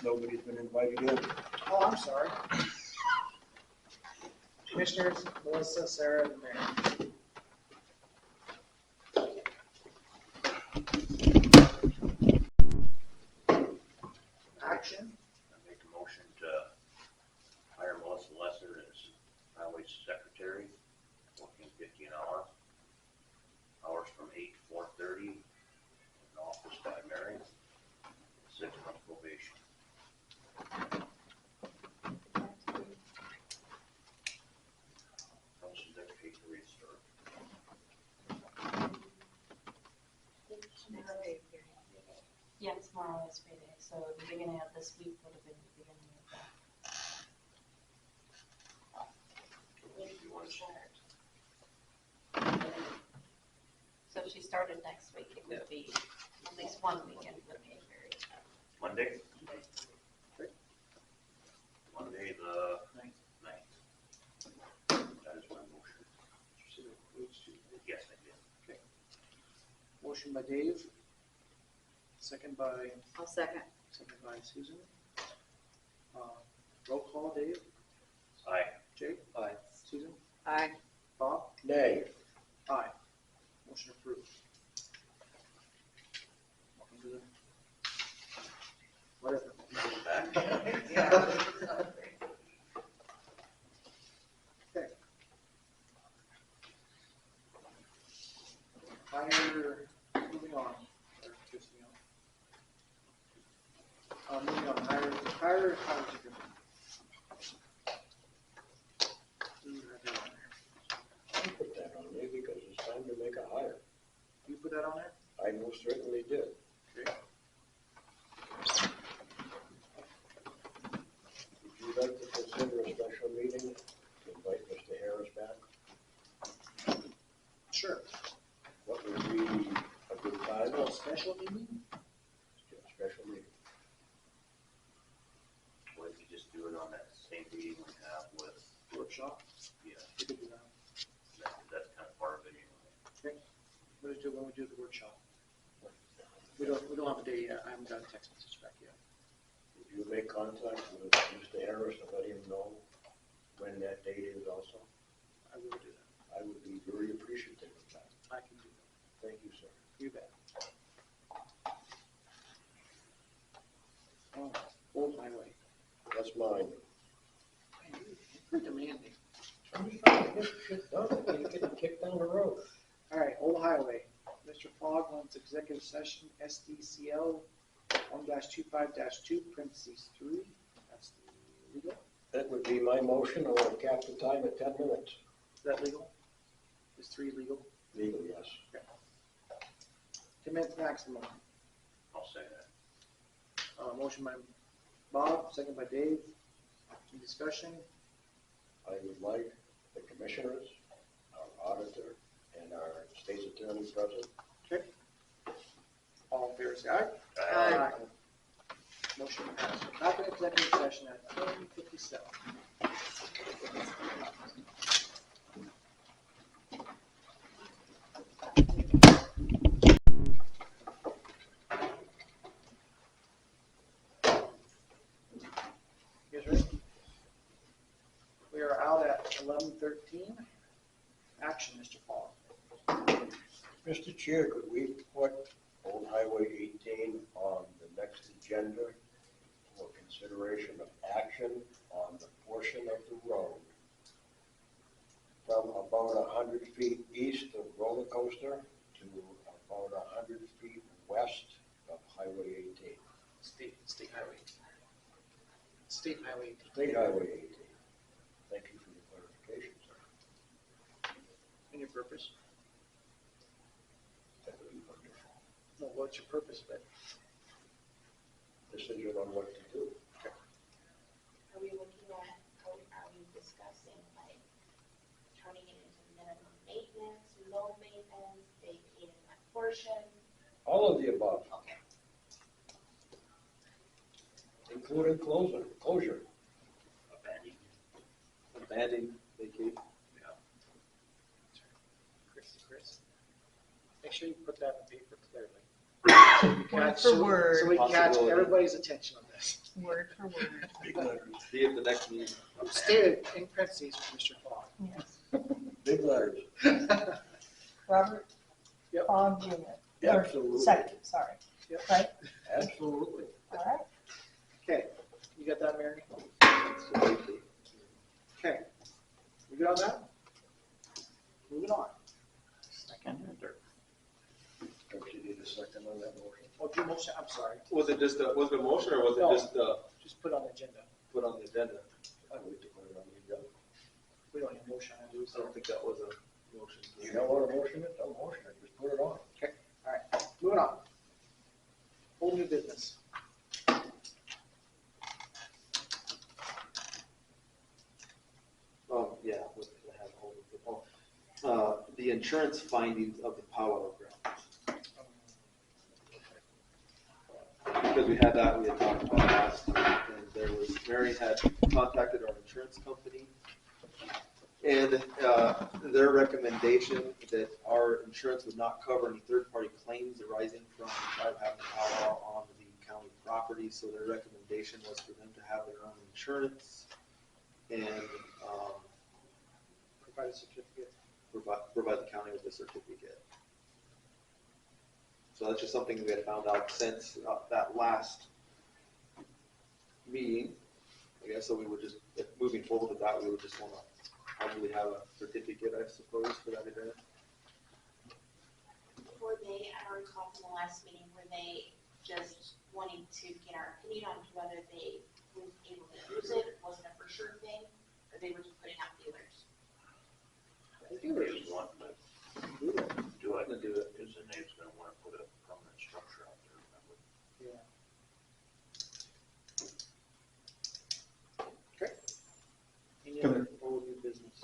Nobody's been invited in. Oh, I'm sorry. Commissioners, Melissa, Sarah, and the mayor. Action. I make a motion to hire Melissa Lesser as highway secretary, $14.50 an hour. Hours from 8 to 4:30, in the office by Mary, 6 months probation. Motion to pay to restart. Yeah, tomorrow is payday, so the beginning of this week would have been the beginning of that. You want to So if she started next week, it would be at least 1 weekend for the pay period. Monday? Monday the 9th. That is my motion. Yes, I did. Okay. Motion by Dave. Second by I'll second. Susan. Roll call, Dave. Aye. Jake. Aye. Susan. Aye. Bob. Nay. Aye. Motion approved. Welcome to the. Whatever. Back. Okay. Hire, moving on. Moving on, hire, how would you go? I put that on there because it's time to make a hire. You put that on there? I most certainly did. Okay. Would you like to consider a special meeting to invite Mr. Harris back? Sure. What would be a good time? A special meeting? Special meeting. What if you just do it on that same meeting we have with, Workshop? yeah, We could do that. that's kind of part of it anyway. We'll just do it when we do the workshop. We don't have a date yet. I haven't got a text message back yet. Would you make contact with Mr. Harris and let him know when that date is also? I will do that. I would be very appreciative of that. I can do that. Thank you, sir. You bet. Oh, Old Highway. That's mine. Pretty demanding. Get shit done, you're getting kicked down the road. All right, Old Highway. Mr. Fogg wants executive session, SDCL 1-25-2, parentheses 3. That's legal. That would be my motion. I want to cap the time at 10 minutes. Is that legal? Is 3 legal? Legal, yes. 10 minutes maximum. I'll say that. Motion by Bob, second by Dave. Any discussion? I would like the commissioners, our auditor, and our state's attorney present. Okay. All in favor, say aye. Aye. Motion passed. Back in executive session at 10:57. Mr. Chair, could we put Old Highway 18 on the next agenda for consideration of action on the portion of the road from about 100 feet east of Roller Coaster to about 100 feet west of Highway 18? State highway. State highway. State Highway 18. Thank you for the clarification, sir. And your purpose? That would be wonderful. No, what's your purpose of it? Decision on what to do. Are we looking at, are we discussing like turning it into minimum maintenance, low maintenance, vacating that portion? All of the above, Okay. including closure. Abandon, vacate. Chris, make sure you put that in paper clearly. So we Word catch, for so word. we catch Possibility. everybody's attention on this. Word for word. Big letters. See you at the next meeting. Stated in parentheses for Mr. Fogg. Yes. Big letters. Robert? Yep. Fogg Jr. Or Absolutely. Second, sorry. Yep. Right? Absolutely. All right. Okay, you got that, Mary? Okay, we good on that? Moving on. Don't you need a second on that motion? Oh, do motion, I'm sorry, Was it just, was it a motion or was it No. just, just put on the agenda. put on the agenda? I wait to put it on the agenda. We don't need a motion, I do, I don't think that was a motion. You don't want to motion it? Don't motion it, just put it on. All right, moving on. Whole new business. Yeah, what did I have hold of it? The insurance findings of the powwow grounds. Because we had that, we had talked about last time, and there was, Mary had contacted our insurance company. And their recommendation that our insurance would not cover any third-party claims arising from having a powwow on the county property. So their recommendation was for them to have their own insurance and Provide a certificate. provide the county with a certificate. So that's just something we had found out since that last meeting. I guess so we would just, if moving forward with that, we would just want to probably have a certificate, I suppose, for that event. Were they, I don't recall from the last meeting, were they just wanting to get our opinion on whether they were able to use it, wasn't a for sure thing, or they were just putting out feelers? They was wanting to do it, because then they was gonna wanna put a permanent structure out there, remember? Yeah. Any other old new business?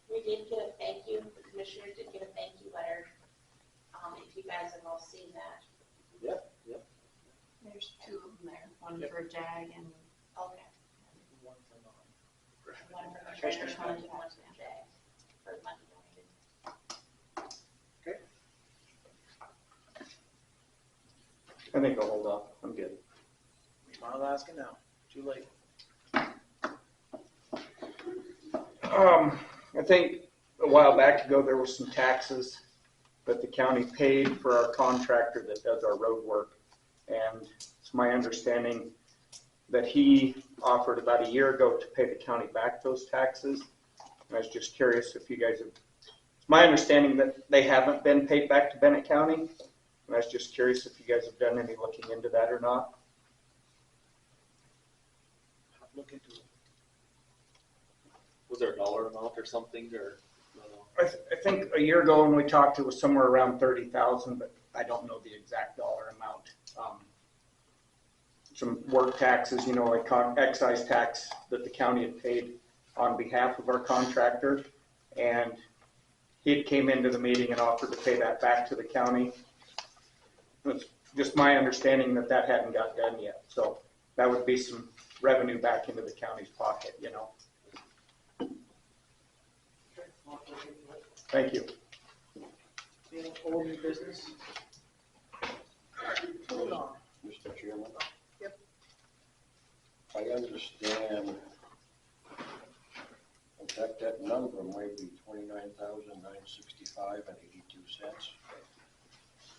We did get a thank you, the commissioners did get a thank you letter, if you guys have all seen that. There's two of them there, one Yep. for JAG and Okay. One for One for the treasurer's fund and one for Jay, for the money donated. I think I'll hold off. I'm good. I'm not asking now, too late. I think a while back ago, there were some taxes that the county paid for our contractor that does our road work. And it's my understanding that he offered about a year ago to pay the county back those taxes. And I was just curious if you guys have, it's my understanding that they haven't been paid back to Bennett County. And I was just curious if you guys have done any looking into that or not. Look into it. Was there a dollar amount or something, or? No. I think a year ago when we talked, it was somewhere around 30,000, but I don't know the exact dollar amount. Some work taxes, like excise tax that the county had paid on behalf of our contractor. And he came into the meeting and offered to pay that back to the county. It's just my understanding that that hadn't got done yet. So that would be some revenue back into the county's pocket, Thank you. Any old new business? Moving on. Mr. Chairman? Yep. I understand, I'm suspect that number might be $29,965.82.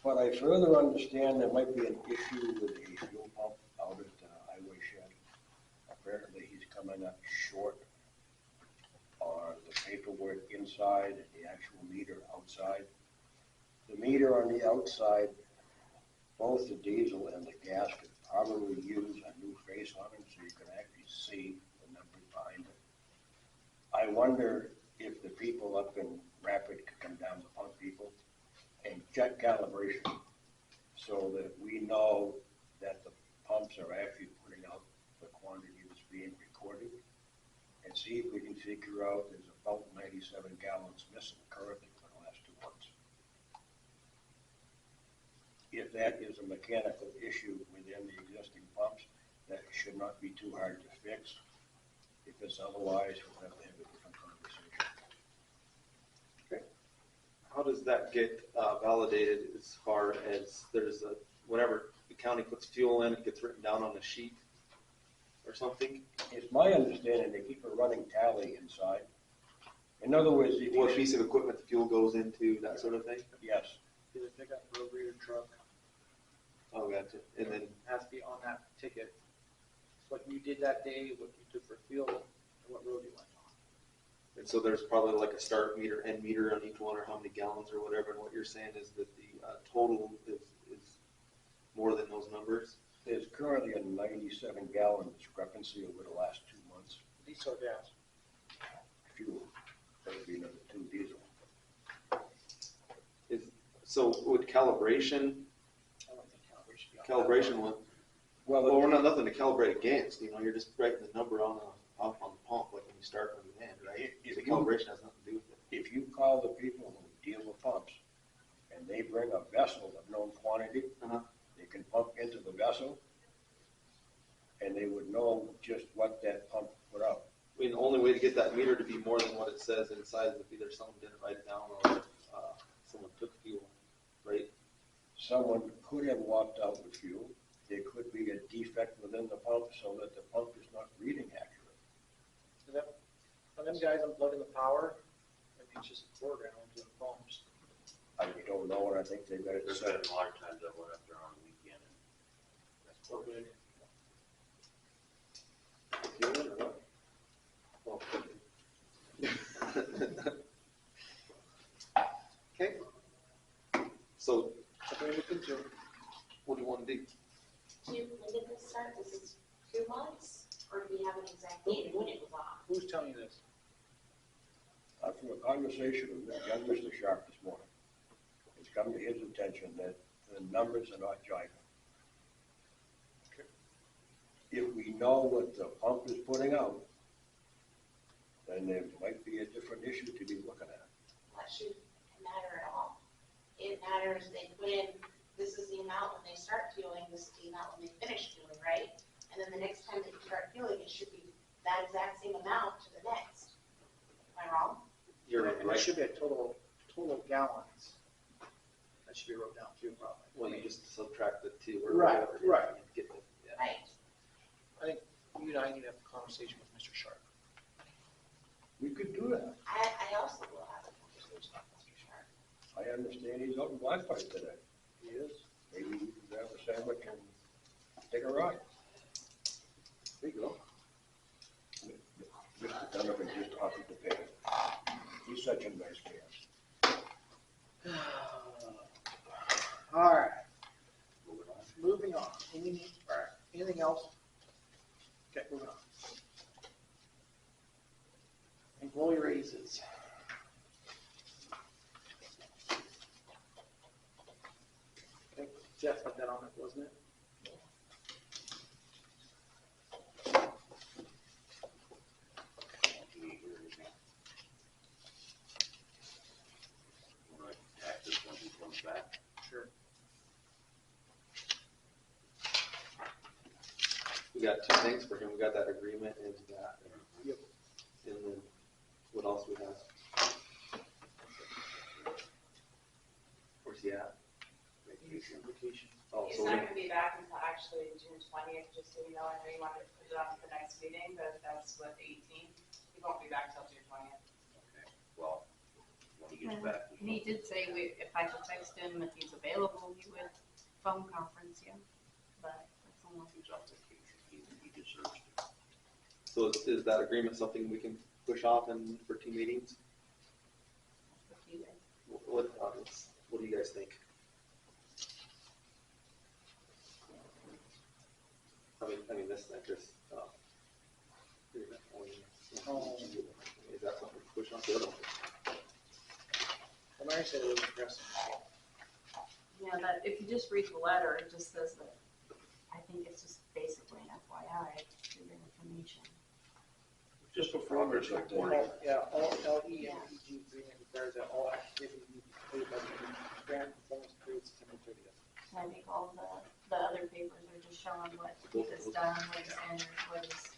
But I further understand there might be an issue with a fuel pump out at the highway shed. Apparently he's coming up short on the paperwork inside and the actual meter outside. The meter on the outside, both the diesel and the gas could probably use a new face on them so you can actually see the numbers behind it. I wonder if the people up in Rapid could come down, the pump people, and check calibration so that we know that the pumps are actually putting out the quantity that's being recorded, and see if we can figure out there's about 97 gallons missing currently for the last 2 months. If that is a mechanical issue within the existing pumps, that should not be too hard to fix. If it's otherwise, we'll have to have a different conversation. How does that get validated as far as whenever the county puts fuel in, it gets written down on a sheet or something? It's my understanding they keep a running tally inside. In other words, if What you, piece of equipment the fuel goes into, that sort of thing? yes, Either pickup, road reader, truck, Oh, gotcha. And then, has to be on that ticket. What you did that day, what you took for fuel, and what road you went on. and so there's probably like a start meter, end meter on each one, or how many gallons or whatever, and what you're saying is that the total is more than those numbers? there's currently a 97 gallon discrepancy over the last 2 months. Diesel or gas? Fuel, that would be number 2 diesel. So would calibration, I don't think calibration. would, Well, well, we're not nothing to calibrate against, you're just writing the number on the pump, like when you start and when you end, right? If The you- calibration has nothing to do with it. if you call the people who deal with pumps and they bring a vessel of known quantity, Uh-huh. they can pump into the vessel and they would know just what that pump put out. I mean, the only way to get that meter to be more than what it says inside is if either someone didn't write it down or someone took fuel, right? Someone could have walked out with fuel. There could be a defect within the pump so that the pump is not reading accurate. When them guys unplugging the power, I mean, it's just a program doing pumps. I don't know, and I think they've got it There's set. been a lot of times I went up there on the weekend and That's so good. Fuel or what? Well, okay. So, Something we can do. what do you want to do? When did this start? This is 2 months? Or do we have an exact date of when it was on? Who's telling you this? From a conversation with young Mr. Sharp this morning, it's come to his attention that the numbers are not jiving. If we know what the pump is putting out, then there might be a different issue to be looking at. That shouldn't matter at all. It matters, they put in, this is the amount when they start fueling, this is the amount when they finish fueling, right? And then the next time that you start fueling, it should be that exact same amount to the next. Am I wrong? You're And it right. should be a total gallons. That should be wrote down too, probably. Well, you just subtract the 2 or Right, whatever. right. and get the, yeah. Right. I think you and I need to have a conversation with Mr. Sharp. We could do that. I also will have a conversation with Mr. Sharp. I understand he's out in Black Pipe today. He is. Maybe we can have a sandwich and take a ride. There you go. Mr. Donovan just offered to pay. He's such a nice man. All right. Moving on. Anything else? Okay, moving on. Employee raises. Okay, Jeff put that on it, wasn't it? taxes when he comes back. Sure. We got 2 things for him. We got that agreement and that. Yep. And then what else we have? Where's he at? Vacation. Oh, He's so not gonna be back until actually June 20th, just so you know. I know you wanted to put it on for the next meeting, but that's what, the 18th. He won't be back till June 20th. Okay, well, when he gets back. And he did say if I could text him if he's available, he would phone conference you. But that's only He's on vacation, he deserves it. So is that agreement something we can push off for 2 meetings? up to you guys. What do you guys think? I mean, this interest, agreement only, is that something to push off the other one? Well, Mary said it was impressive. Yeah, that if you just read the letter, it just says that, I think it's just basically an FYI for your information. Just a progress report. Yeah, all LEMPG agreement requires that all activity be completed by the grant performance period September 30th. And I think all the other papers are just showing what is done, what is ended, what is.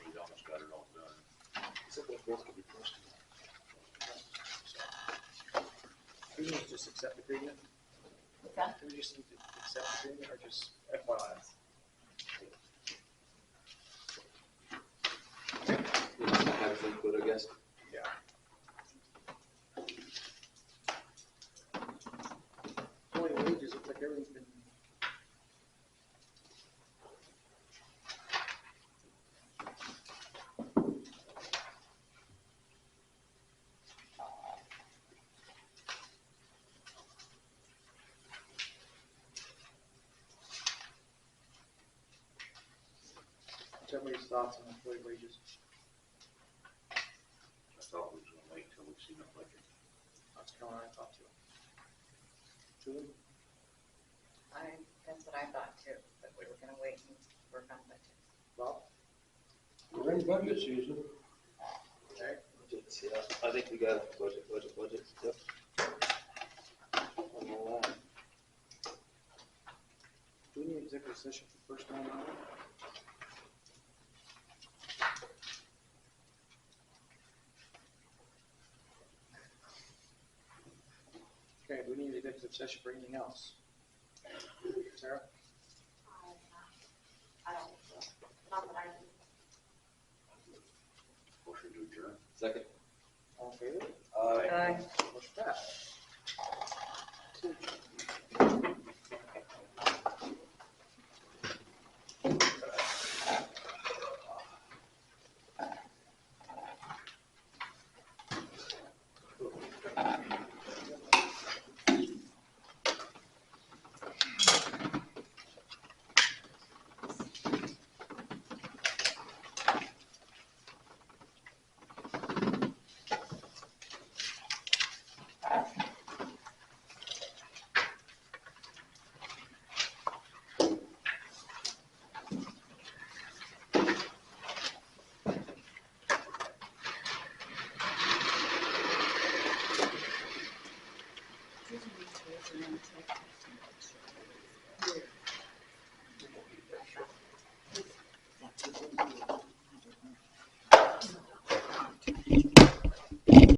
He's almost got it all done. So those both could be pushed. Do we need to just accept the agreement? What's that? Do we just need to accept the agreement or just FYI? Have some input, I guess. Employee wages, looks like everything's been. What's everybody's thoughts on employee wages? I thought we was gonna wait till we see the budget. That's kind of what I thought too. Julie? That's what I thought too, but we were gonna wait and work on budget. Bob? We're in budget season. Okay. Budgets, yeah, I think we got budget, yep. On the line. Do we need executive session for first time on? Okay, do we need executive session for anything else? Sarah? I don't think so. Not that I know. Motion to adjourn. Second. All in favor? Uh, Aye. Motion passed.